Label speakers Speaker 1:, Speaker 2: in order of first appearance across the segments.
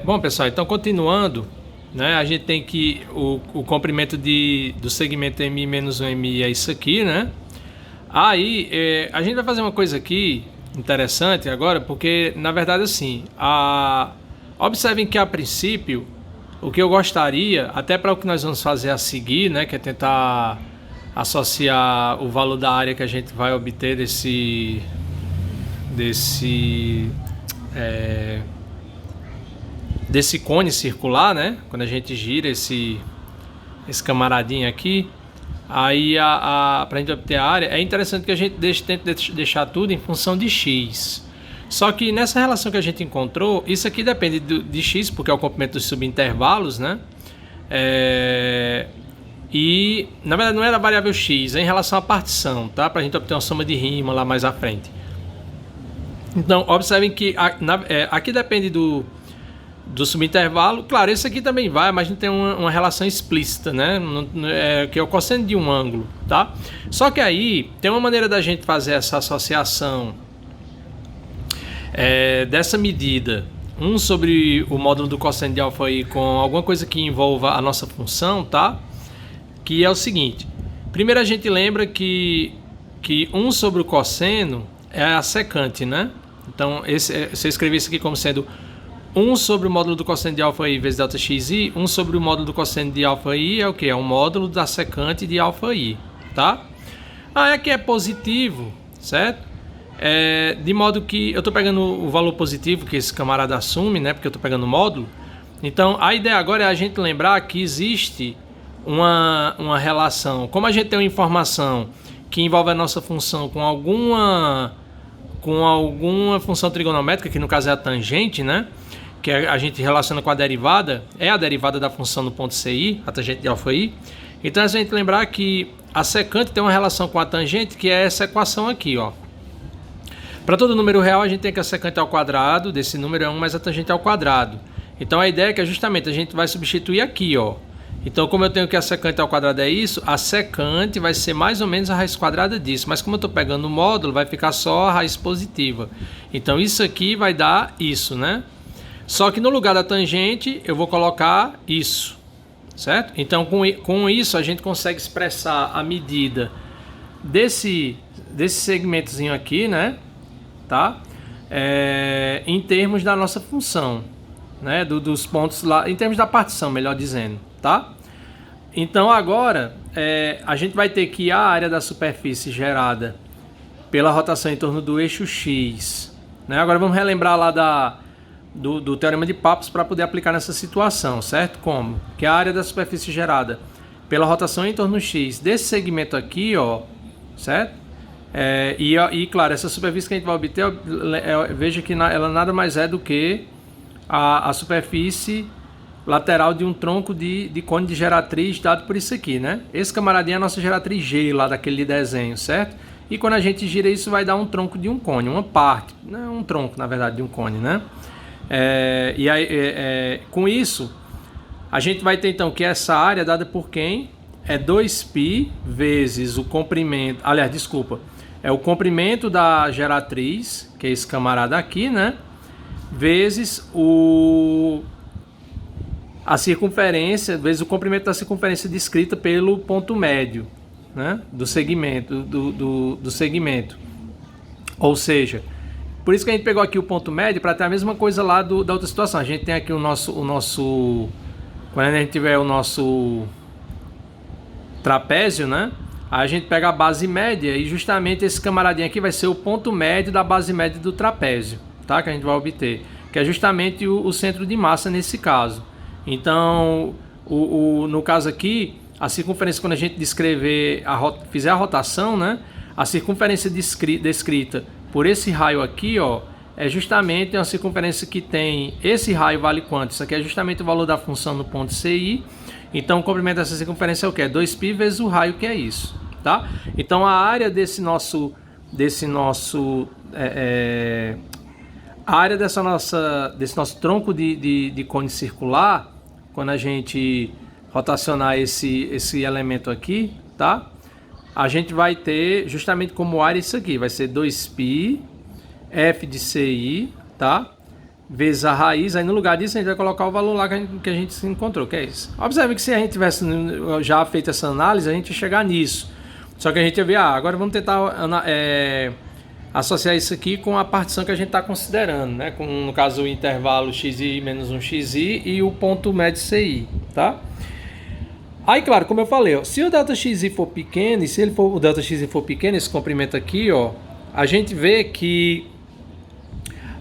Speaker 1: Bom, pessoal, então continuando, né? A gente tem que o comprimento do segmento MI-1MI é isso aqui, né? Aí a gente vai fazer uma coisa aqui interessante agora, porque na verdade assim, observem que a princípio o que eu gostaria, até para o que nós vamos fazer a seguir, né, que é tentar associar o valor da área que a gente vai obter desse cone circular, né? Quando a gente gira esse camaradinho aqui, aí para a gente obter a área, é interessante que a gente tente deixar tudo em função de x. Só que nessa relação que a gente encontrou, isso aqui depende de x, porque é o comprimento dos subintervalos, né? E na verdade não era a variável x, é em relação à partição, tá? Para a gente obter uma soma de Riemann lá mais à frente. Então, observem que aqui depende do subintervalo. Claro, esse aqui também vai, mas não tem uma relação explícita, né? Que é o cosseno de um ângulo, tá? Só que aí tem uma maneira da gente fazer essa associação dessa medida 1 sobre o módulo do cosseno de alfa i com alguma coisa que envolva a nossa função, tá? Que é o seguinte. Primeiro a gente lembra que 1 sobre o cosseno é a secante, né? Então, você escreve isso aqui como sendo 1 sobre o módulo do cosseno de alfa i vezes delta xi. 1 sobre o módulo do cosseno de alfa i é o que? É o módulo da secante de alfa i, tá? Aqui é positivo, certo? De modo que eu estou pegando o valor positivo que esse camarada assume, né? Porque eu estou pegando o módulo. Então, a ideia agora é a gente lembrar que existe uma relação. Como a gente tem uma informação que envolve a nossa função com alguma função trigonométrica, que no caso é a tangente, né? Que a gente relaciona com a derivada, é a derivada da função no ponto CI, a tangente de alfa i. Então, é a gente lembrar que a secante tem uma relação com a tangente, que é essa equação aqui, ó. Para todo número real, a gente tem que a secante ao quadrado, desse número é 1 mais a tangente ao quadrado. Então, a ideia é que justamente a gente vai substituir aqui, ó. Então, como eu tenho que a secante ao quadrado é isso, a secante vai ser mais ou menos a raiz quadrada disso. Mas como eu estou pegando o módulo, vai ficar só a raiz positiva. Então, isso aqui vai dar isso, né? Só que no lugar da tangente, eu vou colocar isso, certo? Então, com isso, a gente consegue expressar a medida desse segmentozinho aqui, né? Tá? Em termos da nossa função, né? Dos pontos lá, em termos da partição, melhor dizendo, tá? Então agora a gente vai ter que a área da superfície gerada pela rotação em torno do eixo X, né? Agora vamos relembrar lá do teorema de Pappus para poder aplicar nessa situação, certo? Como? Que a área da superfície gerada pela rotação em torno do X desse segmento aqui, ó, certo? E claro, essa superfície que a gente vai obter, veja que ela nada mais é do que a superfície lateral de um tronco de cone de geratriz dado por isso aqui, né? Esse camaradinho é a nossa geratriz G lá daquele desenho, certo? E quando a gente gira isso, vai dar um tronco de um cone, uma parte, né? Um tronco, na verdade, de um cone, né? Com isso, a gente vai ter então que essa área dada por quem? É 2π vezes o comprimento, aliás, desculpa, é o comprimento da geratriz, que é esse camarada aqui, né? Vezes a circunferência, vezes o comprimento da circunferência descrita pelo ponto médio, né? Do segmento, do segmento. Ou seja, por isso que a gente pegou aqui o ponto médio para ter a mesma coisa lá da outra situação. A gente tem aqui o nosso quando a gente tiver o nosso trapézio, né? Aí a gente pega a base média e justamente esse camaradinho aqui vai ser o ponto médio da base média do trapézio, tá? Que a gente vai obter, que é justamente o centro de massa nesse caso. Então, no caso aqui, a circunferência, quando a gente fizer a rotação, né? A circunferência descrita por esse raio aqui, ó, é justamente uma circunferência que tem... Esse raio vale quanto? Isso aqui é justamente o valor da função no ponto CI. Então, o comprimento dessa circunferência é o quê? 2π vezes o raio, que é isso, tá? Então, a área desse nosso desse nosso tronco de cone circular, quando a gente rotacionar esse elemento aqui, tá? A gente vai ter justamente como área isso aqui, vai ser 2π f de CI, tá? vezes a raiz, aí no lugar disso a gente vai colocar o valor lá que a gente se encontrou, que é isso. Observe que se a gente tivesse já feito essa análise, a gente ia chegar nisso. Só que a gente ia ver, agora vamos tentar associar isso aqui com a partição que a gente está considerando, né? Com, no caso, o intervalo xi menos 1xi e o ponto médio ci, tá? Aí, claro, como eu falei, ó, se o ΔXi for pequeno, e se o ΔXi for pequeno, esse comprimento aqui, ó, a gente vê que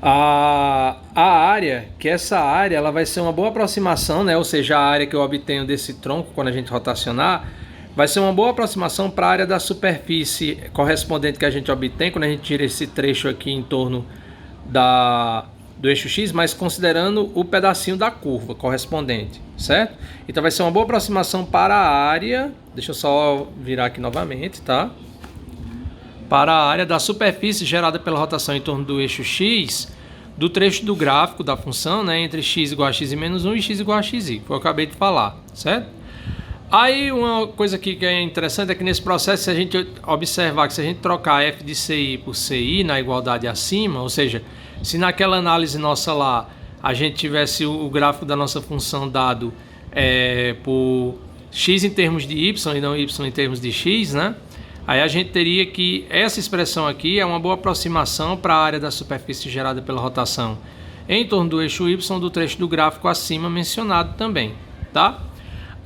Speaker 1: a área, que essa área ela vai ser uma boa aproximação, né? Ou seja, a área que eu obtenho desse tronco quando a gente rotacionar, vai ser uma boa aproximação para a área da superfície correspondente que a gente obtém quando a gente tira esse trecho aqui em torno do eixo X, mas considerando o pedacinho da curva correspondente, certo? Então vai ser uma boa aproximação para a área, deixa eu só virar aqui novamente, tá? Para a área da superfície gerada pela rotação em torno do eixo X, do trecho do gráfico da função, né, entre x igual a xi menos 1 e x igual a xi, que eu acabei de falar, certo? Aí uma coisa aqui que é interessante é que nesse processo, se a gente observar que se a gente trocar f de ci por ci na igualdade acima, ou seja, se naquela análise nossa lá a gente tivesse o gráfico da nossa função dado por x em termos de y e não y em termos de x, né? Aí a gente teria que essa expressão aqui é uma boa aproximação para a área da superfície gerada pela rotação em torno do eixo y do trecho do gráfico acima mencionado também, tá?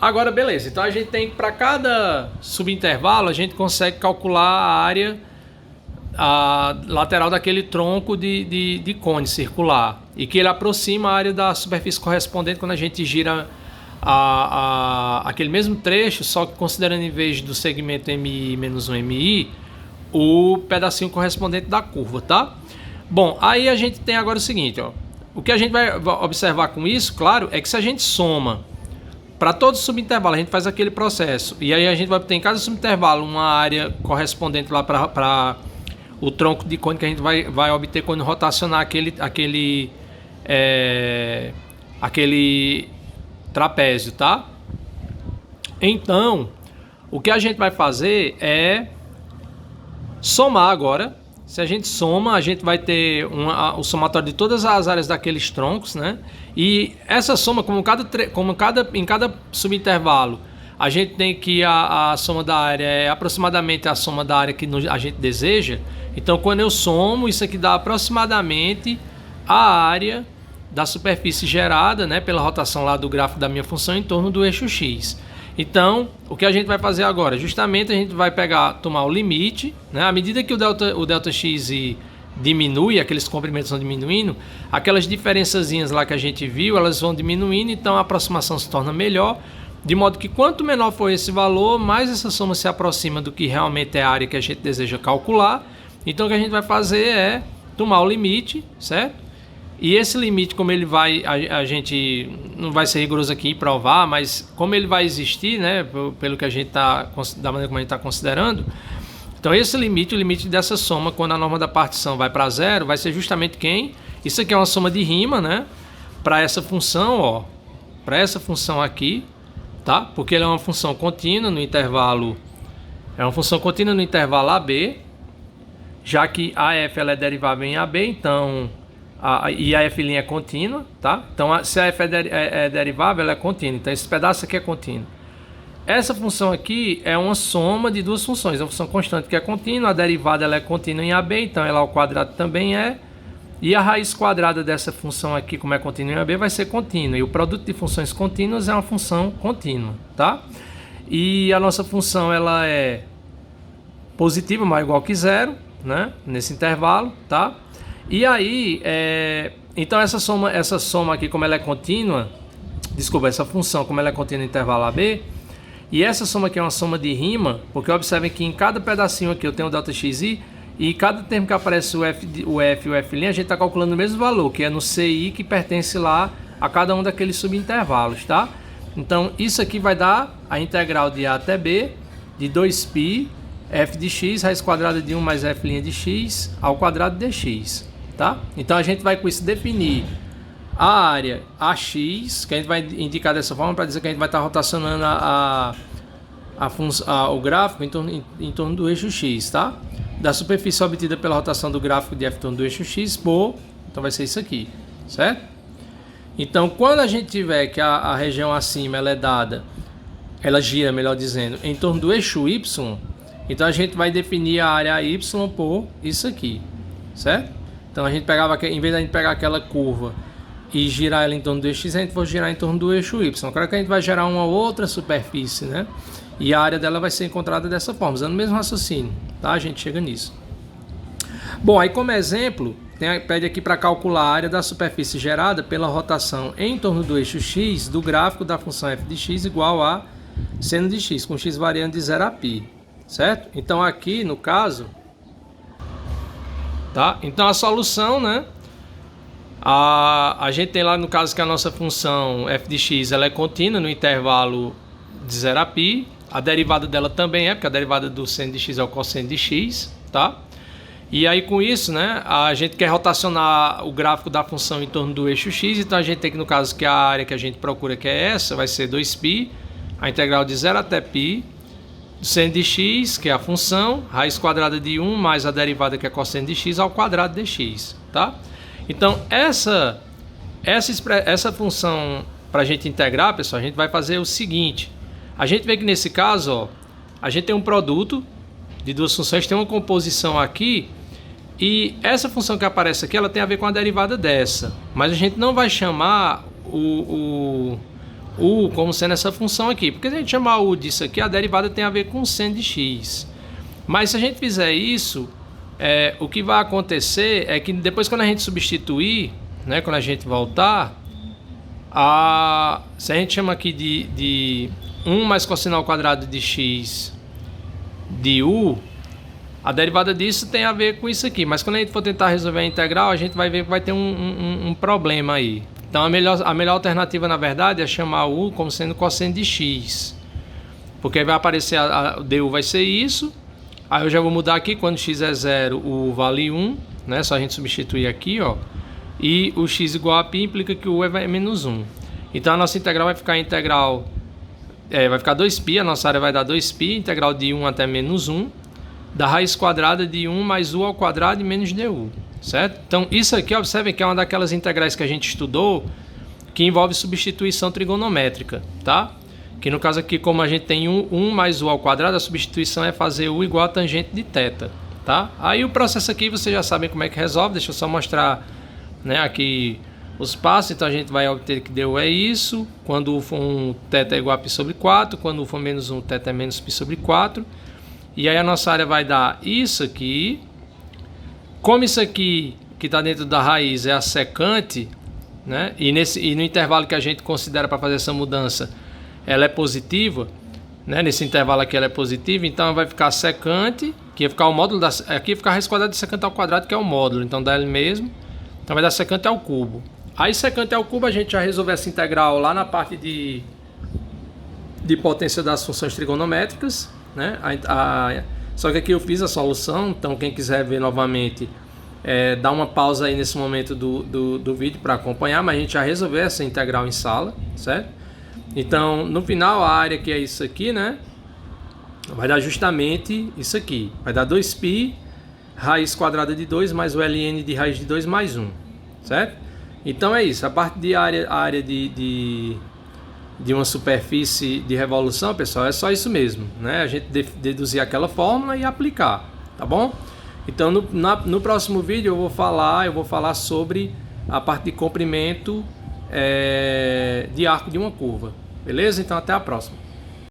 Speaker 1: Agora, beleza. Então a gente tem para cada subintervalo a gente consegue calcular a área lateral daquele tronco de cone circular e que ele aproxima a área da superfície correspondente quando a gente gira aquele mesmo trecho, só que considerando em vez do segmento MI menos 1 MI, o pedacinho correspondente da curva, tá? Bom, aí a gente tem agora o seguinte, ó. O que a gente vai observar com isso, claro, é que se a gente soma para todo subintervalo, a gente faz aquele processo, e aí a gente vai obter em cada subintervalo uma área correspondente lá para o tronco de cone que a gente vai obter quando rotacionar aquele trapézio, tá? Então, o que a gente vai fazer é somar agora. Se a gente soma, a gente vai ter o somatório de todas as áreas daqueles troncos, né? E essa soma, em cada subintervalo, a gente tem que a soma da área é aproximadamente a soma da área que a gente deseja. Então, quando eu somo, isso aqui dá aproximadamente a área da superfície gerada, né, pela rotação lá do gráfico da minha função em torno do eixo X. Então, o que a gente vai fazer agora? Justamente a gente vai tomar o limite, né? À medida que o ΔXi diminui, aqueles comprimentos vão diminuindo, aquelas diferençazinhas lá que a gente viu, elas vão diminuindo, então a aproximação se torna melhor, de modo que quanto menor for esse valor, mais essa soma se aproxima do que realmente é a área que a gente deseja calcular. Então, o que a gente vai fazer é tomar o limite, certo? E esse limite, como ele vai, a gente não vai ser rigoroso aqui em provar, mas como ele vai existir, né, pelo que a gente da maneira como a gente está considerando, então esse limite, o limite dessa soma, quando a norma da partição vai para zero, vai ser justamente quem? Isso aqui é uma soma de Riemann, né, para essa função, ó, para essa função aqui, tá? Porque ela é uma função contínua no intervalo, AB, já que AF ela é derivável em AB, então e a f' é contínua, tá? Então, se a f é derivável, ela é contínua. Então, esse pedaço aqui é contínuo. Essa função aqui é uma soma de duas funções. A função constante que é contínua, a derivada ela é contínua em AB, então ela ao quadrado também é. E a raiz quadrada dessa função aqui, como é contínua em AB, vai ser contínua. E o produto de funções contínuas é uma função contínua, tá? E a nossa função ela é positiva, mais ou igual que zero, né? Nesse intervalo, tá? E aí, então essa soma aqui, como ela é contínua, essa função, como ela é contínua no intervalo AB, e essa soma aqui é uma soma de Riemann, porque observem que em cada pedacinho aqui eu tenho o ΔXi, e cada termo que aparece o F e o F', a gente está calculando o mesmo valor, que é no CI, que pertence lá a cada um daqueles subintervalos, tá? Então, isso aqui vai dar a integral de A até B, de 2π, f de x, raiz quadrada de 1 mais f' de x, ao quadrado dx. Tá? Então a gente vai com isso definir a área AX, que a gente vai indicar dessa forma para dizer que a gente vai estar rotacionando o gráfico em torno do eixo X, tá? Da superfície obtida pela rotação do gráfico de f em torno do eixo X então vai ser isso aqui, certo? Então, quando a gente tiver que a região acima ela é dada, ela gira, melhor dizendo, em torno do eixo Y, então a gente vai definir a área Y por isso aqui, certo? Então a gente pegava, em vez de a gente pegar aquela curva e girar ela em torno do eixo X, a gente vai girar em torno do eixo Y. Agora que a gente vai gerar uma outra superfície, né? E a área dela vai ser encontrada dessa forma, usando o mesmo raciocínio, tá? A gente chega nisso. Bom, aí como exemplo, pede aqui para calcular a área da superfície gerada pela rotação em torno do eixo X do gráfico da função f de x igual a seno de x, com x variando de 0 a π, certo? Então aqui, no caso, tá? Então a solução, né? A gente tem lá no caso que a nossa função f de x ela é contínua no intervalo de 0 a π. A derivada dela também é, porque a derivada do seno de x é o cosseno de x, tá? E aí com isso, né, a gente quer rotacionar o gráfico da função em torno do eixo x, então a gente tem que, no caso, que a área que a gente procura, que é essa, vai ser 2π, a integral de 0 até π, do seno de x, que é a função, raiz quadrada de 1 mais a derivada que é cosseno de x ao quadrado de x, tá? Então essa função, para a gente integrar, pessoal, a gente vai fazer o seguinte. A gente vê que nesse caso, ó, a gente tem um produto de duas funções, tem uma composição aqui, e essa função que aparece aqui, ela tem a ver com a derivada dessa. Mas a gente não vai chamar o como sendo essa função aqui, porque se a gente chamar o disso aqui, a derivada tem a ver com o seno de x. Mas se a gente fizer isso, o que vai acontecer é que depois, quando a gente substituir, né, quando a gente voltar, se a gente chama aqui de 1 mais cosseno ao quadrado de x de u, a derivada disso tem a ver com isso aqui. Mas quando a gente for tentar resolver a integral, a gente vai ver que vai ter um problema aí. Então a melhor alternativa, na verdade, é chamar u como sendo cosseno de x. Porque aí vai aparecer, o du vai ser isso. Aí eu já vou mudar aqui, quando x é 0, o vale 1, né? Só a gente substituir aqui, ó. E o x igual a π implica que o u é menos 1. Então a nossa integral vai ficar integral... vai ficar 2π, a nossa área vai dar 2π, integral de 1 até menos 1, da raiz quadrada de 1 mais u ao quadrado e menos du, certo? Então isso aqui, observem que é uma daquelas integrais que a gente estudou, que envolve substituição trigonométrica, tá? Que no caso aqui, como a gente tem 1 mais u ao quadrado, a substituição é fazer u igual a tangente de θ, tá? Aí o processo aqui, vocês já sabem como é que resolve, deixa eu só mostrar, né, aqui os passos. Então a gente vai obter que du é isso, quando u for 1, θ é igual a π sobre 4, quando u for menos 1, θ é menos π sobre 4. E aí a nossa área vai dar isso aqui. Como isso aqui que está dentro da raiz é a secante, né? E no intervalo que a gente considera para fazer essa mudança, ela é positiva, né? Nesse intervalo aqui ela é positiva, então vai ficar secante, que ia ficar o módulo aqui ia ficar a raiz quadrada de secante ao quadrado, que é o módulo, então dá ele mesmo. Então vai dar secante ao cubo. Aí secante ao cubo a gente já resolveu essa integral lá na parte de potência das funções trigonométricas, né? Só que aqui eu fiz a solução, então quem quiser ver novamente, dá uma pausa aí nesse momento do vídeo para acompanhar, mas a gente já resolveu essa integral em sala, certo? Então no final a área que é isso aqui, né, vai dar justamente isso aqui, vai dar 2π raiz quadrada de 2 mais o ln de raiz de 2 mais 1, certo? Então é isso, a parte de área de uma superfície de revolução, pessoal, é só isso mesmo, né? A gente deduzir aquela fórmula e aplicar, tá bom? Então no próximo vídeo eu vou falar sobre a parte de comprimento de arco de uma curva, beleza? Então até a próxima.